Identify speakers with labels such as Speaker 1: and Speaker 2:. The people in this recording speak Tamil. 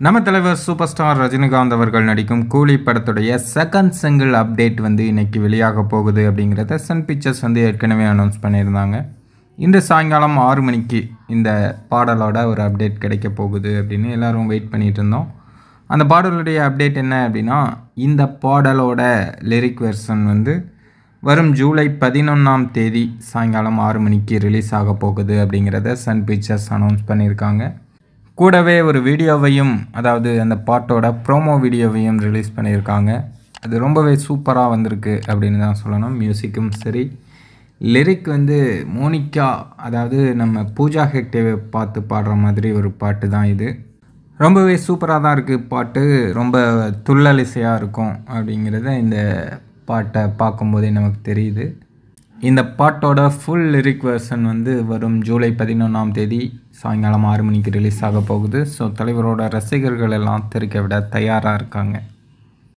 Speaker 1: நம்ம தலைவர் சூப்பர் ஸ்டார் ரஜினிகாந்த் அவர்கள் நடிக்கும் கூலி படத்துடைய செகண்ட் சிங்கிள் அப்டேட் வந்து இன்றைக்கி வெளியாக போகுது அப்படிங்கிறத சன் பிக்சர்ஸ் வந்து ஏற்கனவே அனௌன்ஸ் பண்ணியிருந்தாங்க. இன்று சாயங்காலம் 6 மணிக்கு இந்த பாடலோட ஒரு அப்டேட் கிடைக்க போகுது அப்படின்னு எல்லோரும் வெயிட் பண்ணிகிட்டு இருந்தோம். அந்த பாடலுடைய அப்டேட் என்ன அப்படின்னா, இந்த பாடலோட லிரிக் வெர்ஷன் வந்து வரும் ஜூலை 11ஆம் தேதி சாயங்காலம் 6 மணிக்கு ரிலீஸ் ஆக போகுது அப்படிங்கிறத சன் பிக்சர்ஸ் அனௌன்ஸ் பண்ணியிருக்காங்க. கூடவே ஒரு வீடியோவையும், அதாவது அந்த பாட்டோட ப்ரோமோ வீடியோவையும் ரிலீஸ் பண்ணியிருக்காங்க. அது ரொம்பவே சூப்பராக வந்திருக்கு அப்படின்னு தான் சொல்லணும். மியூசிக்கும் சரி, லிரிக் வந்து மோனிகா, அதாவது நம்ம பூஜா ஹெக்டேவை பார்த்து பாடுற மாதிரி ஒரு பாட்டு தான் இது. ரொம்பவே சூப்பராக தான் இருக்குது பாட்டு. ரொம்ப துள்ளலிசையாக இருக்கும் அப்படிங்கிறத இந்த பாட்டை பார்க்கும்போதே நமக்கு தெரியுது. இந்த பாட்டோட ஃபுல் லிரிக் வெர்ஷன் வந்து வரும் ஜூலை 11ஆம் தேதி சாயங்காலம் 6 மணிக்கு ரிலீஸ் ஆக போகுது. ஸோ தலைவரோட ரசிகர்கள் எல்லாம் தெரிவிக்க விட தயாராக இருக்காங்க.